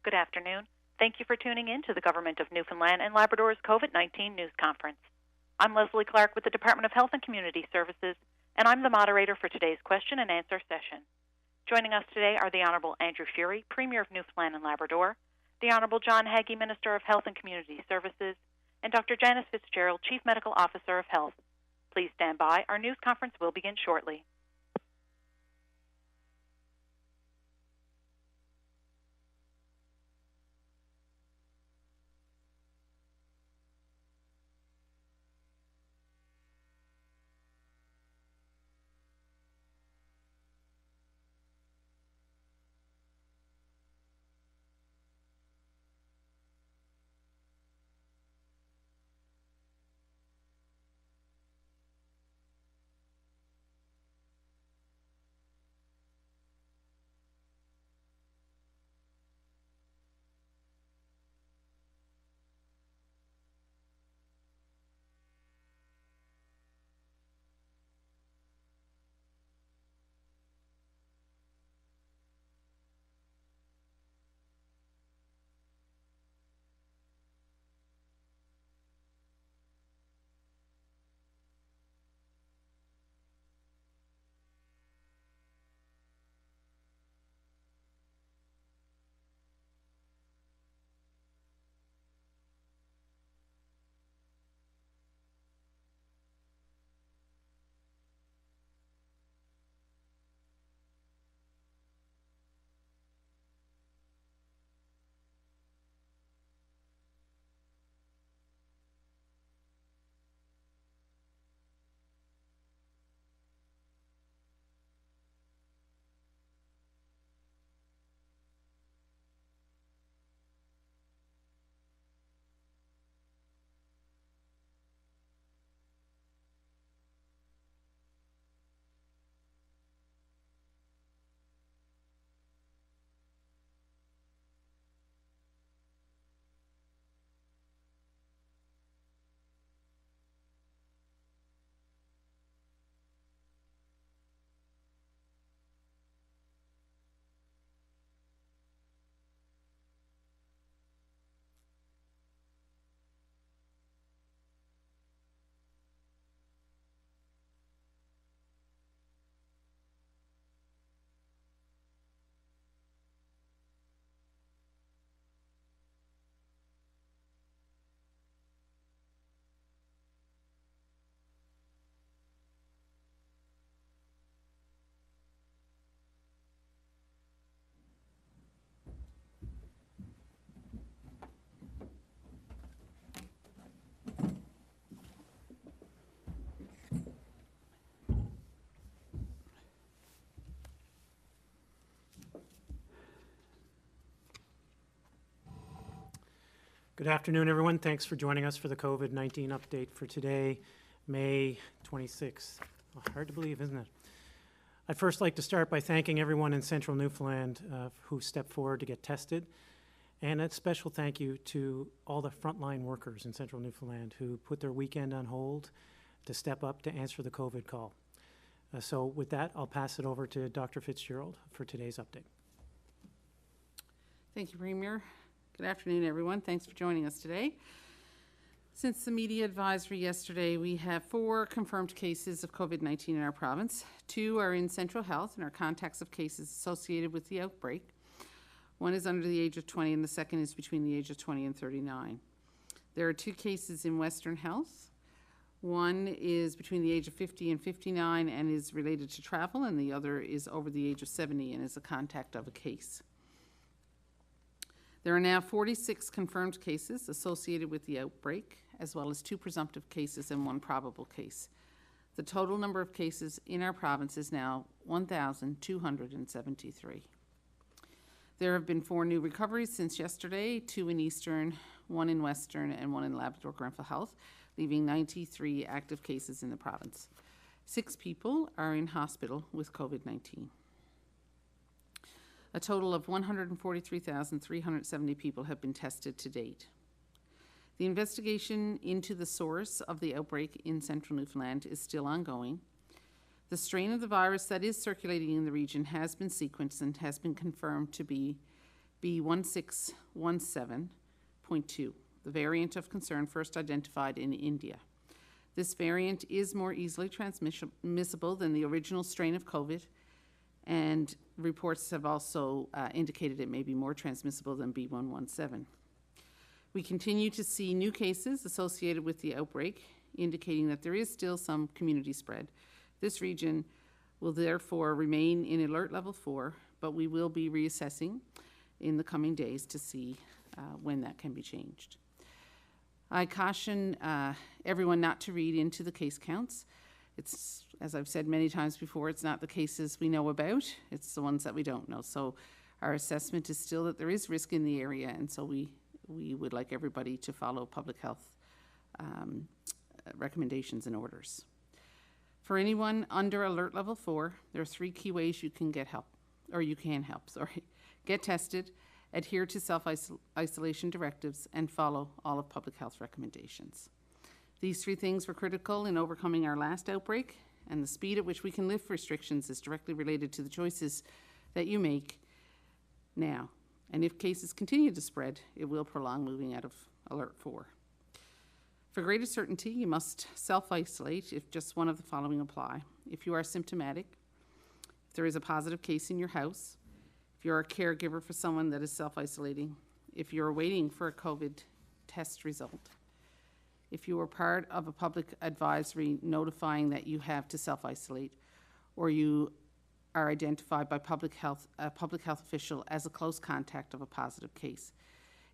Good afternoon. Thank you for tuning in to the Government of Newfoundland and Labrador's COVID-19 news conference. I'm Leslie Clark with the Department of Health and Community Services, and I'm the moderator for today's question and answer session. Joining us today are the Honourable Andrew Furey, Premier of Newfoundland and Labrador, the Honourable John Haggie, Minister of Health and Community Services, and Dr. Janice Fitzgerald, Chief Medical Officer of Health. Please stand by. Our news conference will begin shortly. Good afternoon, everyone. Thanks for joining us for the COVID-19 update for today, May 26th. Oh, hard to believe, isn't it? I'd first like to start by thanking everyone in Central Newfoundland who stepped forward to get tested, and a special thank you to all the frontline workers in Central Newfoundland who put their weekend on hold to step up to answer the COVID call. So with that, I'll pass it over to Dr. Fitzgerald for today's update. Thank you, Premier. Good afternoon, everyone. Thanks for joining us today. Since the media advisory yesterday, we have 4 confirmed cases of COVID-19 in our province. 2 are in Central Health and are contacts of cases associated with the outbreak. 1 is under the age of 20 and the second is between the age of 20 and 39. There are 2 cases in Western Health. 1 is between the age of 50 and 59 and is related to travel, and the other is over the age of 70 and is a contact of a case. There are now 46 confirmed cases associated with the outbreak, as well as 2 presumptive cases and 1 probable case. The total number of cases in our province is now 1,273. There have been 4 new recoveries since yesterday, 2 in Eastern, 1 in Western, and 1 in Labrador-Grenfell Health, leaving 93 active cases in the province. 6 people are in hospital with COVID-19. A total of 143,370 people have been tested to date. The investigation into the source of the outbreak in Central Newfoundland is still ongoing. The strain of the virus that is circulating in the region has been sequenced and has been confirmed to be B1617.2, the variant of concern first identified in India. This variant is more easily transmissible than the original strain of COVID, and reports have also indicated it may be more transmissible than B117. We continue to see new cases associated with the outbreak, indicating that there is still some community spread. This region will therefore remain in alert level 4, but we will be reassessing in the coming days to see when that can be changed. I caution everyone not to read into the case counts. It's, as I've said many times before, it's not the cases we know about, it's the ones that we don't know. So our assessment is still that there is risk in the area, and so we would like everybody to follow public health recommendations and orders. For anyone under alert level 4, there are 3 key ways you can get help, or you can help, sorry. Get tested, adhere to self-isolation directives, and follow all of public health recommendations. These 3 things were critical in overcoming our last outbreak, and the speed at which we can lift restrictions is directly related to the choices that you make now. And if cases continue to spread, it will prolong moving out of alert 4. For greater certainty, you must self-isolate if just one of the following apply. If you are symptomatic, if there is a positive case in your house, if you're a caregiver for someone that is self-isolating, if you're waiting for a COVID test result, if you are part of a public advisory notifying that you have to self-isolate, or you are identified by a public health official as a close contact of a positive case.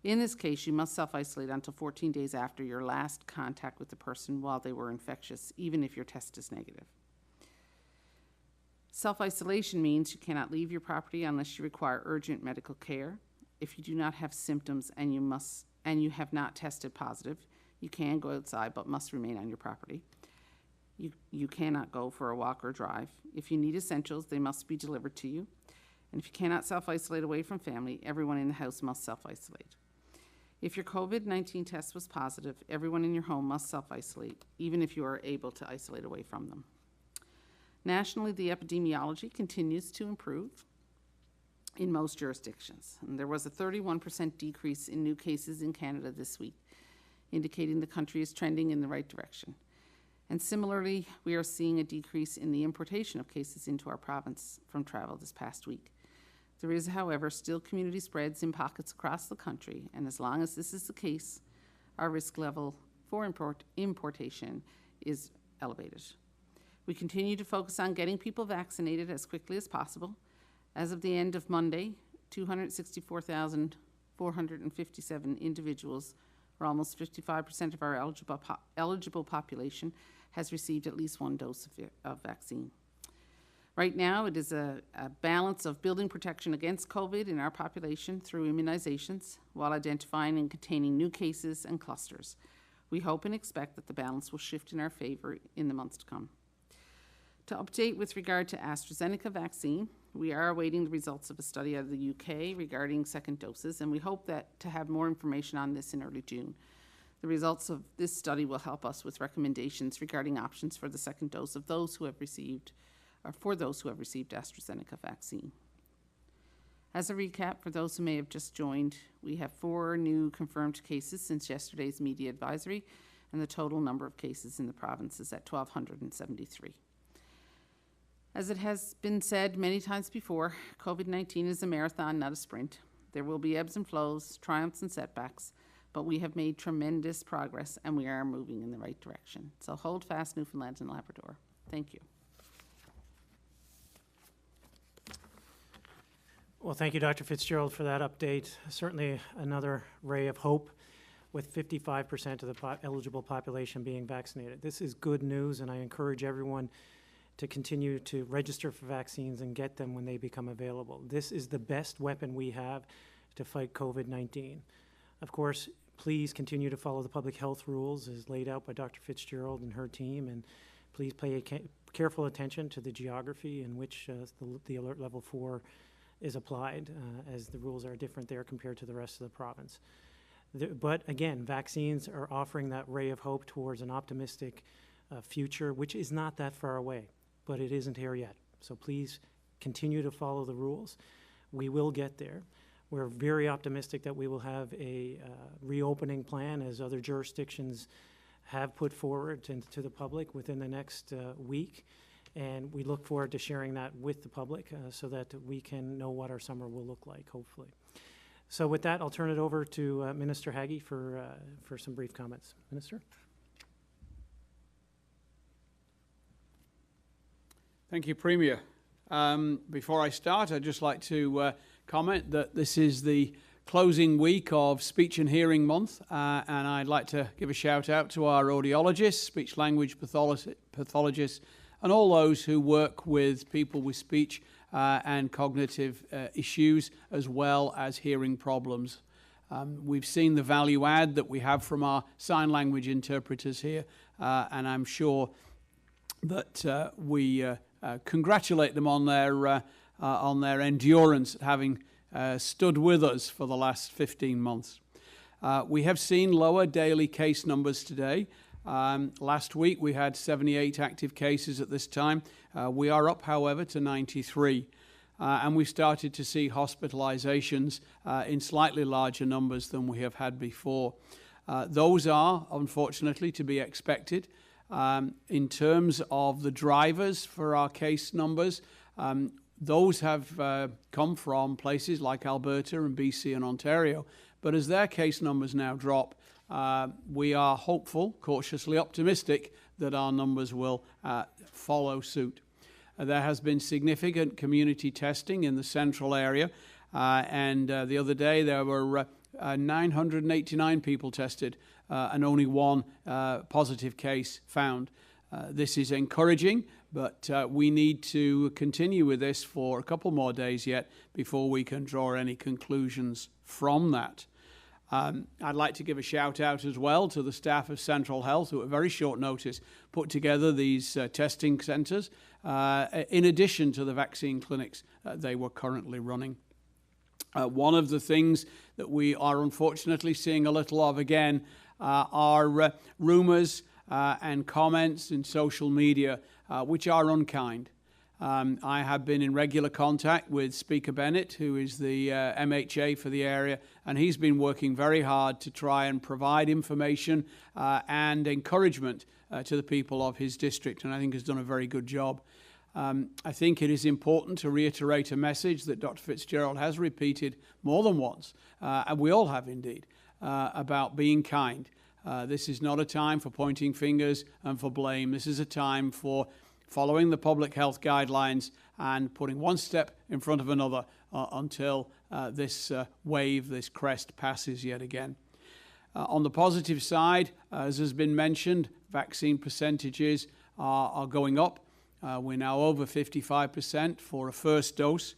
In this case, you must self-isolate until 14 days after your last contact with the person while they were infectious, even if your test is negative. Self-isolation means you cannot leave your property unless you require urgent medical care. If you do not have symptoms and you have not tested positive, you can go outside but must remain on your property. You cannot go for a walk or drive. If you need essentials, they must be delivered to you. And if you cannot self-isolate away from family, everyone in the house must self-isolate. If your COVID-19 test was positive, everyone in your home must self-isolate, even if you are able to isolate away from them. Nationally, the epidemiology continues to improve in most jurisdictions. And there was a 31% decrease in new cases in Canada this week, indicating the country is trending in the right direction. And similarly, we are seeing a decrease in the importation of cases into our province from travel this past week. There is, however, still community spreads in pockets across the country, and as long as this is the case, our risk level for importation is elevated. We continue to focus on getting people vaccinated as quickly as possible. As of the end of Monday, 264,457 individuals, or almost 55% of our eligible population, has received at least 1 dose of vaccine. Right now, it is a balance of building protection against COVID in our population through immunizations, while identifying and containing new cases and clusters. We hope and expect that the balance will shift in our favor in the months to come. To update with regard to AstraZeneca vaccine, we are awaiting the results of a study out of the UK regarding second doses, and we hope to have more information on this in early June. The results of this study will help us with recommendations regarding options for the second dose of those who have received, or for those who have received AstraZeneca vaccine. As a recap, for those who may have just joined, we have 4 new confirmed cases since yesterday's media advisory, and the total number of cases in the province is at 1,273. As it has been said many times before, COVID-19 is a marathon, not a sprint. There will be ebbs and flows, triumphs and setbacks, but we have made tremendous progress and we are moving in the right direction. So hold fast, Newfoundland and Labrador. Thank you. Well, thank you, Dr. Fitzgerald, for that update. Certainly another ray of hope with 55% of the eligible population being vaccinated. This is good news, and I encourage everyone to continue to register for vaccines and get them when they become available. This is the best weapon we have to fight COVID-19. Of course, please continue to follow the public health rules as laid out by Dr. Fitzgerald and her team, and please pay careful attention to the geography in which the alert level 4 is applied, as the rules are different there compared to the rest of the province. But again, vaccines are offering that ray of hope towards an optimistic future, which is not that far away, but it isn't here yet. So please continue to follow the rules. We will get there. We're very optimistic that we will have a reopening plan, as other jurisdictions have put forward to the public within the next week. And we look forward to sharing that with the public so that we can know what our summer will look like, hopefully. So with that, I'll turn it over to Minister Haggie for some brief comments. Minister? Thank you, Premier. Before I start, I'd just like to comment that this is the closing week of Speech and Hearing Month, and I'd like to give a shout out to our audiologists, speech language pathologists, and all those who work with people with speech and cognitive issues, as well as hearing problems. We've seen the value add that we have from our sign language interpreters here, and I'm sure that we congratulate them on their endurance, having stood with us for the last 15 months. We have seen lower daily case numbers today. Last week we had 78 active cases at this time. We are up, however, to 93. And we started to see hospitalizations in slightly larger numbers than we have had before. Those are, unfortunately, to be expected. In terms of the drivers for our case numbers, those have come from places like Alberta and BC and Ontario. But as their case numbers now drop, we are hopeful, cautiously optimistic, that our numbers will follow suit. There has been significant community testing in the central area, and the other day there were 989 people tested and only one positive case found. This is encouraging, but we need to continue with this for a couple more days yet before we can draw any conclusions from that. I'd like to give a shout out as well to the staff of Central Health, who at very short notice put together these testing centres in addition to the vaccine clinics they were currently running. One of the things that we are unfortunately seeing a little of again are rumours and comments in social media which are unkind. I have been in regular contact with Speaker Bennett, who is the MHA for the area, and he's been working very hard to try and provide information and encouragement to the people of his district, and I think has done a very good job. I think it is important to reiterate a message that Dr. Fitzgerald has repeated more than once, and we all have indeed, about being kind. This is not a time for pointing fingers and for blame. This is a time for following the public health guidelines and putting one step in front of another until this wave, this crest, passes yet again. On the positive side, as has been mentioned, vaccine percentages are going up. We're now over 55% for a first dose.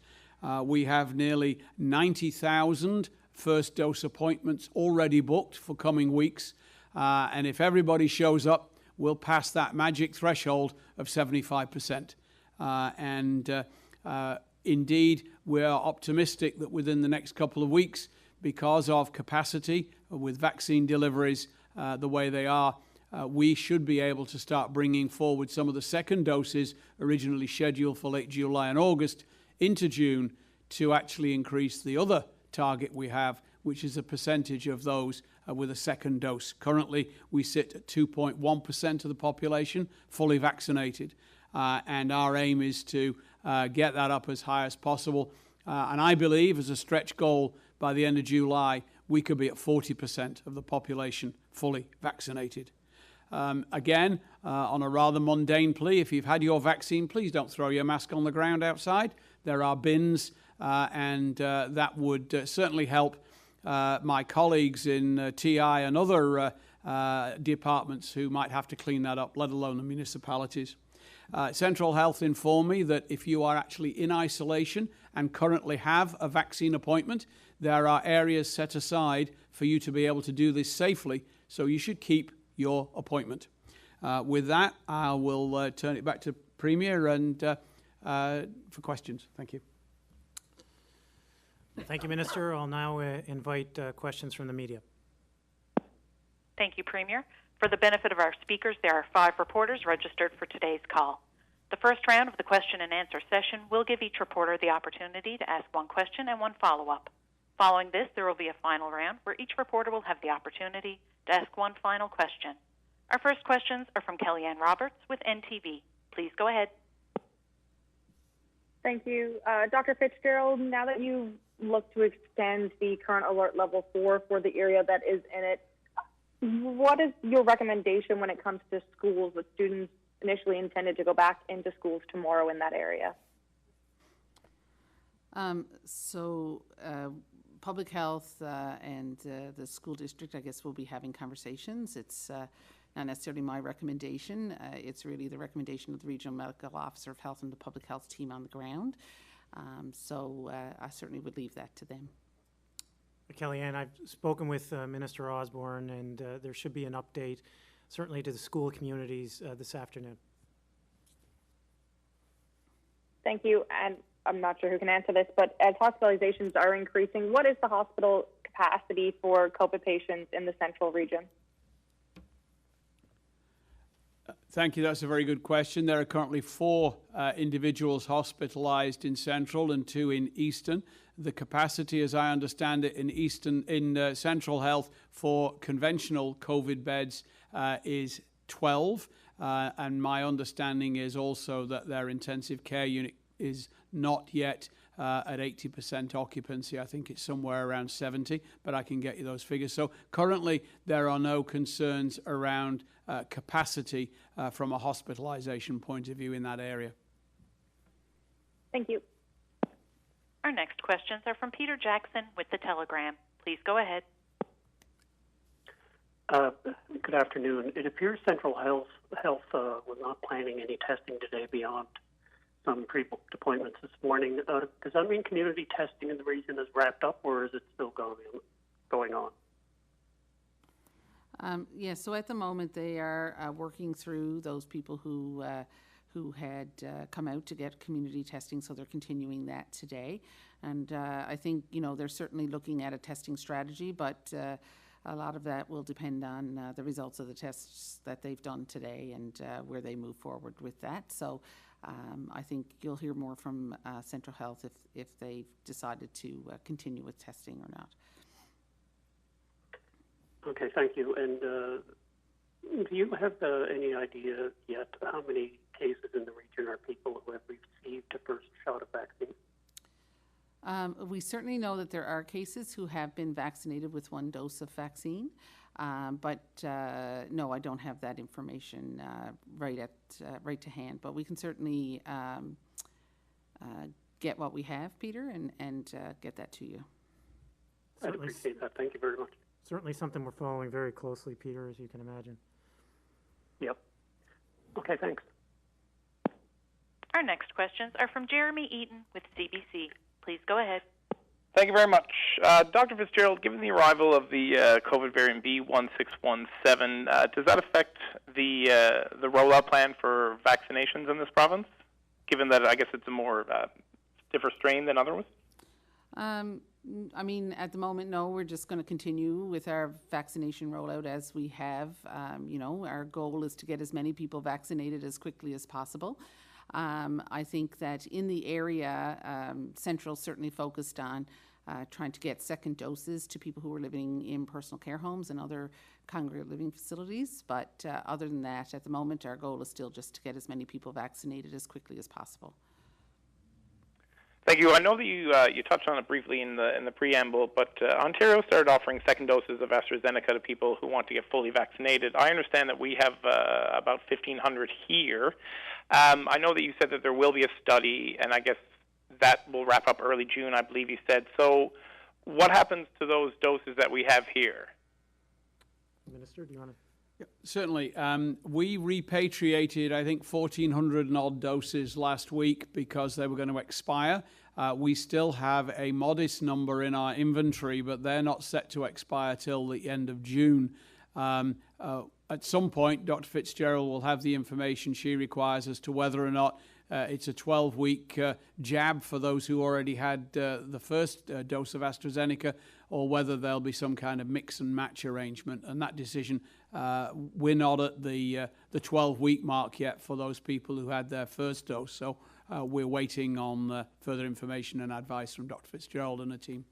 We have nearly 90,000 first dose appointments already booked for coming weeks. And if everybody shows up, we'll pass that magic threshold of 75%. Indeed, we are optimistic that within the next couple of weeks, because of capacity with vaccine deliveries the way they are, we should be able to start bringing forward some of the second doses originally scheduled for late July and August into June to actually increase the other target we have, which is a percentage of those with a second dose. Currently, we sit at 2.1% of the population fully vaccinated, and our aim is to get that up as high as possible. And I believe, as a stretch goal, by the end of July, we could be at 40% of the population fully vaccinated. Again, on a rather mundane plea, if you've had your vaccine, please don't throw your mask on the ground outside. There are bins, and that would certainly help my colleagues in TI and other departments who might have to clean that up, let alone the municipalities. Central Health informed me that if you are actually in isolation and currently have a vaccine appointment, there are areas set aside for you to be able to do this safely, so you should keep your appointment. With that, I will turn it back to Premier and for questions. Thank you. Thank you, Minister. I'll now invite questions from the media. Thank you, Premier. For the benefit of our speakers, there are 5 reporters registered for today's call. The first round of the question and answer session will give each reporter the opportunity to ask one question and one follow-up. Following this, there will be a final round where each reporter will have the opportunity to ask one final question. Our first questions are from Kellyanne Roberts with NTV. Please go ahead. Thank you. Dr. Fitzgerald, now that you've looked to extend the current alert level 4 for the area that is in it, what is your recommendation when it comes to schools with students initially intended to go back into schools tomorrow in that area? Public health and the school district, I guess, will be having conversations. It's not necessarily my recommendation. It's really the recommendation of the Regional Medical Officer of Health and the Public Health team on the ground. I certainly would leave that to them. Kellyanne, I've spoken with Minister Osborne, and there should be an update, certainly to the school communities this afternoon. Thank you. And I'm not sure who can answer this, but as hospitalizations are increasing, what is the hospital capacity for Copa patients in the central region? Thank you. That's a very good question. There are currently 4 individuals hospitalized in Central and 2 in Eastern. The capacity, as I understand it, in Central Health for conventional COVID beds is 12. And my understanding is also that their intensive care unit is not yet at 80% occupancy. I think it's somewhere around 70, but I can get you those figures. So currently there are no concerns around capacity from a hospitalization point of view in that area. Thank you. Our next questions are from Peter Jackson with The Telegram. Please go ahead. Good afternoon. It appears Central Health was not planning any testing today beyond some pre-appointments this morning. Does that mean community testing in the region is wrapped up, or is it still going on? So at the moment they are working through those people who had come out to get community testing, so they're continuing that today. And I think, they're certainly looking at a testing strategy, but a lot of that will depend on the results of the tests that they've done today and where they move forward with that. So I think you'll hear more from Central Health if they've decided to continue with testing or not. Okay, thank you. And do you have any idea yet how many cases in the region are people who have received a first shot of vaccine? We certainly know that there are cases who have been vaccinated with 1 dose of vaccine, but no, I don't have that information right to hand. But we can certainly get what we have, Peter, and get that to you. I'd appreciate that. Thank you very much. Certainly something we're following very closely, Peter, as you can imagine. Yep. Okay, thanks. Our next questions are from Jeremy Eaton with CBC. Please go ahead. Thank you very much. Dr. Fitzgerald, given the arrival of the COVID variant B1617, does that affect the rollout plan for vaccinations in this province, given that I guess it's a more stiffer strain than others? At the moment, no. We're just going to continue with our vaccination rollout as we have. Our goal is to get as many people vaccinated as quickly as possible. I think that in the area, Central certainly focused on trying to get second doses to people who are living in personal care homes and other congregate living facilities. But other than that, at the moment, our goal is still just to get as many people vaccinated as quickly as possible. Thank you. I know that you touched on it briefly in the preamble, but Ontario started offering second doses of AstraZeneca to people who want to get fully vaccinated. I understand that we have about 1,500 here. I know that you said that there will be a study, and I guess that will wrap up early June, I believe you said. So what happens to those doses that we have here? Minister, do you want to? Yeah, certainly. We repatriated, I think, 1,400 and odd doses last week because they were going to expire. We still have a modest number in our inventory, but they're not set to expire till the end of June. At some point, Dr. Fitzgerald will have the information she requires as to whether or not it's a 12-week jab for those who already had the first dose of AstraZeneca, or whether there'll be some kind of mix and match arrangement. And that decision, we're not at the 12-week mark yet for those people who had their first dose. So we're waiting on further information and advice from Dr. Fitzgerald and the team.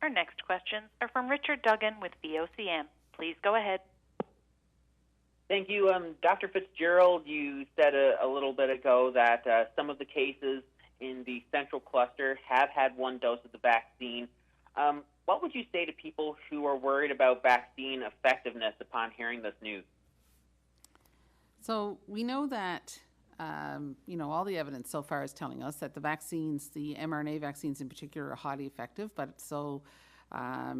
Our next questions are from Richard Duggan with VOCM. Please go ahead. Thank you. Dr. Fitzgerald, you said a little bit ago that some of the cases in the central cluster have had one dose of the vaccine. What would you say to people who are worried about vaccine effectiveness upon hearing this news? So we know that, all the evidence so far is telling us that the vaccines, the mRNA vaccines in particular, are highly effective, but so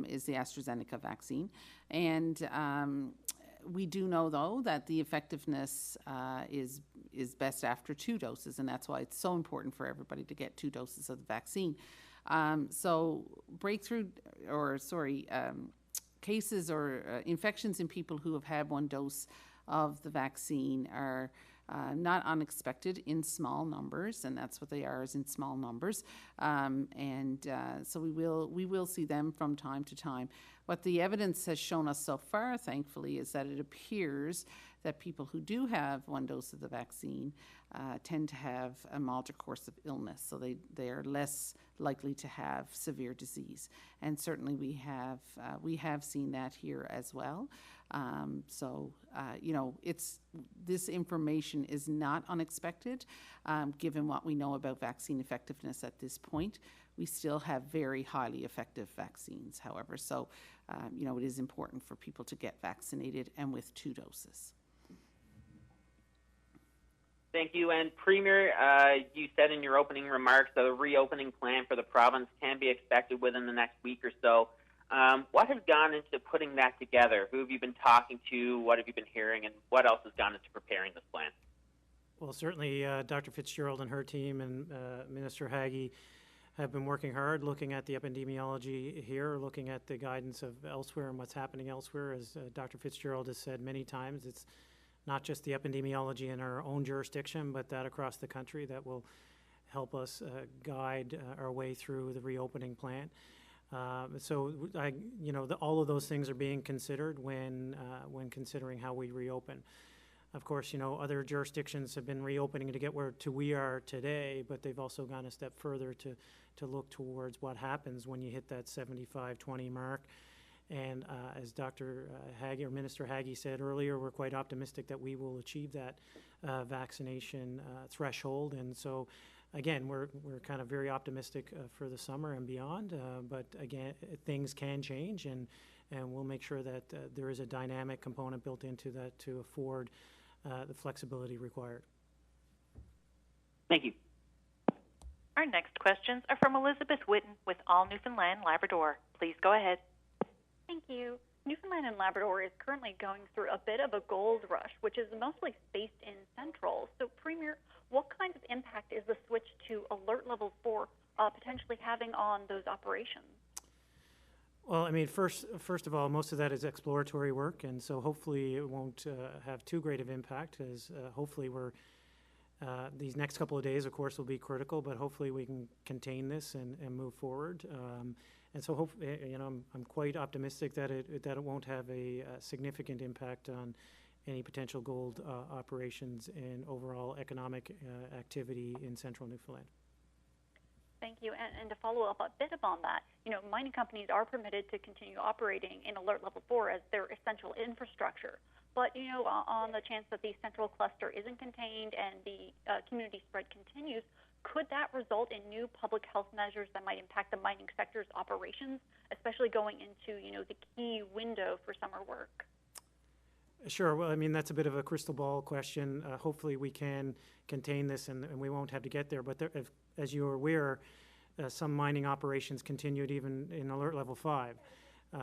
is the AstraZeneca vaccine. And we do know, though, that the effectiveness is best after 2 doses, and that's why it's so important for everybody to get 2 doses of the vaccine. Cases or infections in people who have had 1 dose of the vaccine are not unexpected in small numbers, and that's what they are, is in small numbers. So we will see them from time to time. What the evidence has shown us so far, thankfully, is that it appears that people who do have 1 dose of the vaccine tend to have a milder course of illness, so they are less likely to have severe disease. And certainly we have seen that here as well. This information is not unexpected, given what we know about vaccine effectiveness at this point. We still have very highly effective vaccines, however. So, it is important for people to get vaccinated and with 2 doses. Thank you. And Premier, you said in your opening remarks that a reopening plan for the province can be expected within the next week or so. What has gone into putting that together? Who have you been talking to? What have you been hearing? And what else has gone into preparing this plan? Well, certainly Dr. Fitzgerald and her team and Minister Haggie have been working hard looking at the epidemiology here, looking at the guidance of elsewhere and what's happening elsewhere. As Dr. Fitzgerald has said many times, it's not just the epidemiology in our own jurisdiction, but that across the country that will help us guide our way through the reopening plan. All of those things are being considered when considering how we reopen. Of course, other jurisdictions have been reopening to get to we are today, but they've also gone a step further to look towards what happens when you hit that 75-20 mark. And as Dr. Haggie or Minister Haggie said earlier, we're quite optimistic that we will achieve that vaccination threshold. And so, again, we're kind of very optimistic for the summer and beyond. But again, things can change, and we'll make sure that there is a dynamic component built into that to afford the flexibility required. Thank you. Our next questions are from Elizabeth Witten with All Newfoundland and Labrador. Please go ahead. Thank you. Newfoundland and Labrador is currently going through a bit of a gold rush, which is mostly based in Central. So, Premier, what kind of impact is the switch to Alert Level 4 potentially having on those operations? Well, I mean, first of all, most of that is exploratory work, and so hopefully it won't have too great of impact, as hopefully these next couple of days, of course, will be critical, but hopefully we can contain this and move forward. And so, I'm quite optimistic that it won't have a significant impact on any potential gold operations and overall economic activity in central Newfoundland. Thank you. And to follow up a bit upon that, mining companies are permitted to continue operating in Alert Level 4 as their essential infrastructure. But, on the chance that the central cluster isn't contained and the community spread continues, could that result in new public health measures that might impact the mining sector's operations, especially going into, the key window for summer work? Sure. Well, I mean, that's a bit of a crystal ball question. Hopefully we can contain this and we won't have to get there. But as you are aware, some mining operations continued even in Alert Level 5.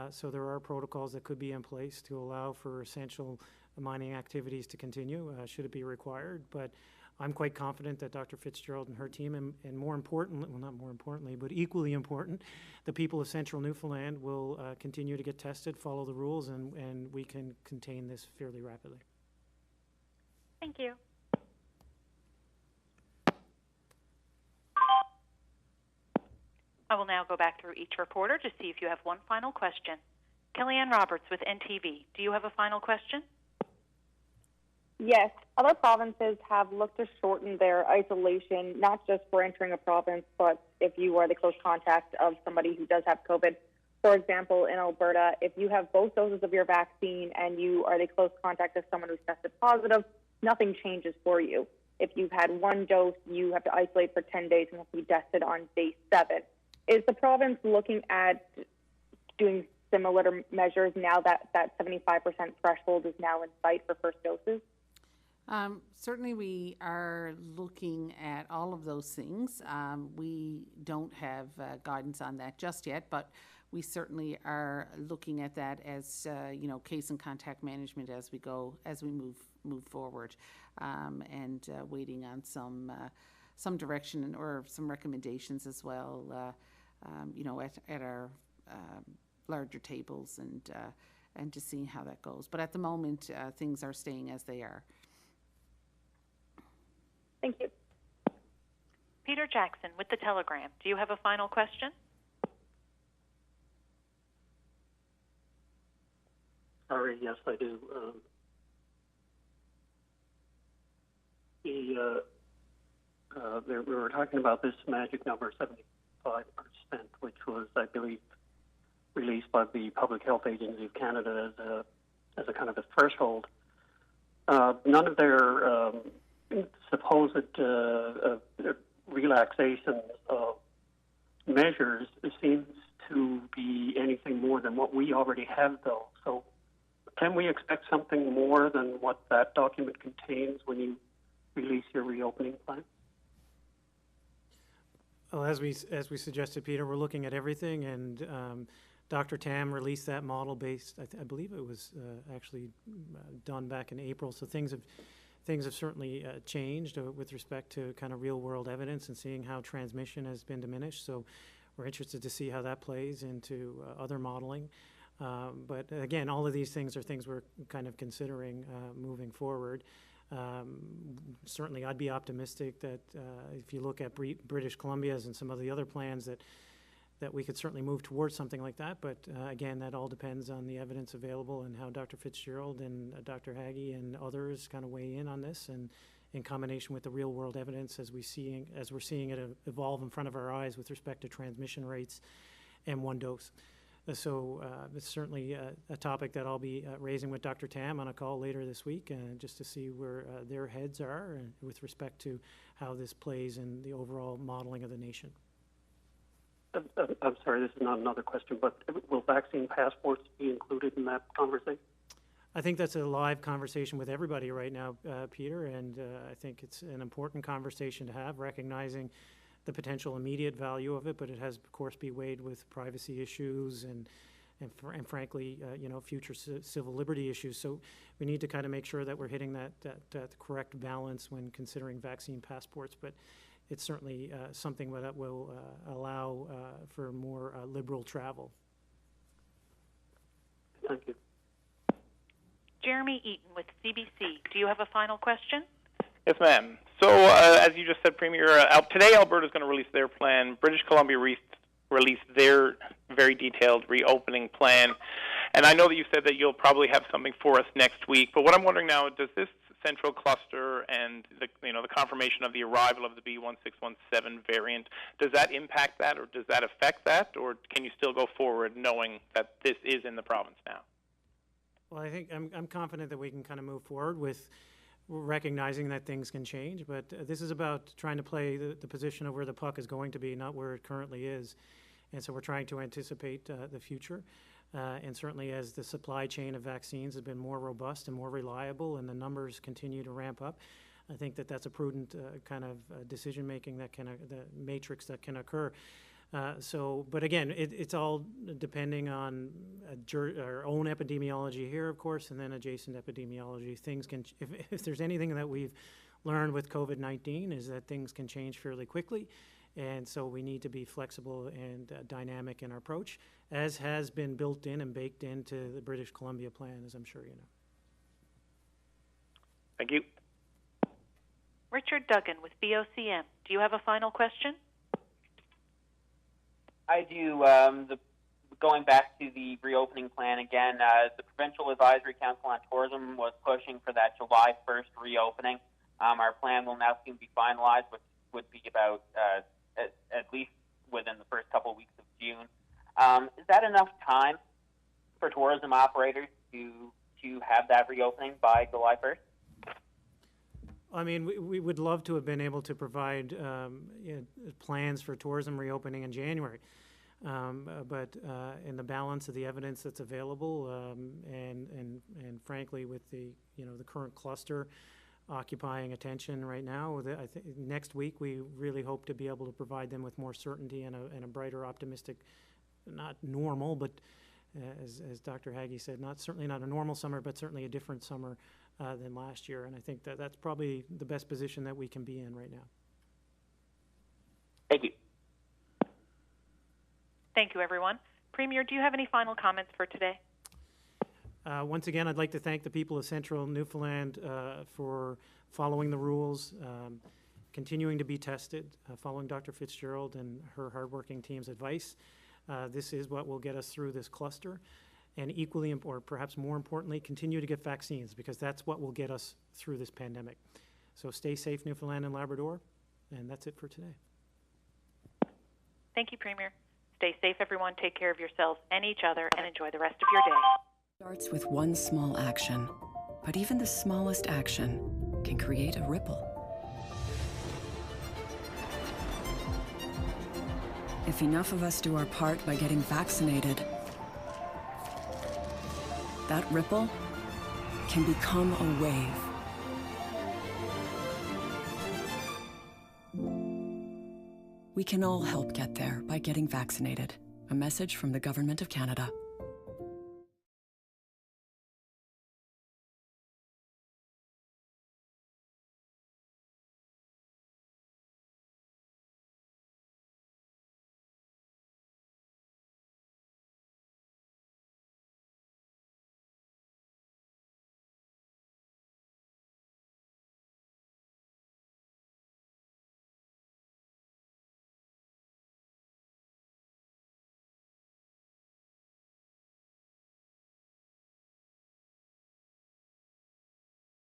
So there are protocols that could be in place to allow for essential mining activities to continue, should it be required. But I'm quite confident that Dr. Fitzgerald and her team, and more importantly, well, not more importantly, but equally important, the people of central Newfoundland will continue to get tested, follow the rules, and we can contain this fairly rapidly. Thank you. I will now go back through each reporter to see if you have one final question. Kellyanne Roberts with NTV, do you have a final question? Yes. Other provinces have looked to shorten their isolation, not just for entering a province, but if you are the close contact of somebody who does have COVID, For example, in Alberta, if you have both doses of your vaccine and you are the close contact of someone who's tested positive, nothing changes for you. If you've had one dose, you have to isolate for 10 days and will be tested on day 7. Is the province looking at doing similar measures now that that 75% threshold is now in sight for first doses? Certainly we are looking at all of those things. We don't have guidance on that just yet, but we certainly are looking at that as, case and contact management as we move forward, and waiting on some direction or some recommendations as well, at our larger tables and just seeing how that goes. But at the moment, things are staying as they are. Thank you. Peter Jackson with the Telegram. Do you have a final question? Sorry, yes, I do. We were talking about this magic number, 75%, which was, I believe, released by the Public Health Agency of Canada as a kind of a threshold. None of their supposed relaxations of measures seems to be anything more than what we already have, though. So can we expect something more than what that document contains when you release your reopening plan? Well, as we suggested, Peter, we're looking at everything, and Dr. Tam released that model based, I believe it was actually done back in April, so things have certainly changed with respect to kind of real-world evidence and seeing how transmission has been diminished. So we're interested to see how that plays into other modeling. But again, all of these things are things we're kind of considering moving forward. Certainly, I'd be optimistic that if you look at British Columbia's and some of the other plans that we could certainly move towards something like that. But again, that all depends on the evidence available and how Dr. Fitzgerald and Dr. Haggie and others kind of weigh in on this, and in combination with the real-world evidence as we're seeing it evolve in front of our eyes with respect to transmission rates and one dose. So it's certainly a topic that I'll be raising with Dr. Tam on a call later this week, just to see where their heads are with respect to how this plays in the overall modeling of the nation. I'm sorry, this is not another question, but will vaccine passports be included in that conversation? I think that's a live conversation with everybody right now, Peter, and I think it's an important conversation to have, recognizing the potential immediate value of it, but it has, of course, be weighed with privacy issues and frankly, future civil liberty issues. So we need to kind of make sure that we're hitting that correct balance when considering vaccine passports. But it's certainly something that will allow for more liberal travel. Thank you. Jeremy Eaton with CBC. Do you have a final question? Yes, ma'am. So, as you just said, Premier, today Alberta is going to release their plan. British Columbia released their very detailed reopening plan. And I know that you said that you'll probably have something for us next week. But what I'm wondering now, does this central cluster and the confirmation of the arrival of the B1617 variant, does that impact that, or does that affect that, or can you still go forward knowing that this is in the province now? Well, I think I'm confident that we can kind of move forward with recognizing that things can change, but this is about trying to play the position of where the puck is going to be, not where it currently is. And so we're trying to anticipate the future. And certainly as the supply chain of vaccines has been more robust and more reliable and the numbers continue to ramp up, I think that that's a prudent kind of decision-making the matrix that can occur. But again, it's all depending on our own epidemiology here, of course, and then adjacent epidemiology. Things can, if there's anything that we've learned with COVID-19, is that things can change fairly quickly, and so we need to be flexible and dynamic in our approach, as has been built in and baked into the British Columbia plan, as I'm sure you know. Thank you. Richard Duggan with VOCM. Do you have a final question? I do. Going back to the reopening plan again, the Provincial Advisory Council on Tourism was pushing for that July 1st reopening. Our plan will now soon be finalized, which would be about at least within the first couple of weeks of June. Is that enough time for tourism operators to have that reopening by July 1st? I mean, we would love to have been able to provide plans for tourism reopening in January. But in the balance of the evidence that's available, and frankly, with the current cluster occupying attention right now, I think next week we really hope to be able to provide them with more certainty and a brighter, optimistic, not normal, but as Dr. Haggie said, certainly not a normal summer, but certainly a different summer than last year. And I think that's probably the best position that we can be in right now. Thank you. Thank you, everyone. Premier, do you have any final comments for today? Once again, I'd like to thank the people of Central Newfoundland for following the rules, continuing to be tested, following Dr. Fitzgerald and her hardworking team's advice. This is what will get us through this cluster. And equally, or perhaps more importantly, continue to get vaccines, because that's what will get us through this pandemic. So stay safe, Newfoundland and Labrador. And that's it for today. Thank you, Premier. Stay safe, everyone. Take care of yourselves and each other, and enjoy the rest of your day. Starts with one small action, but even the smallest action can create a ripple. If enough of us do our part by getting vaccinated, that ripple can become a wave. We can all help get there by getting vaccinated. A message from the Government of Canada.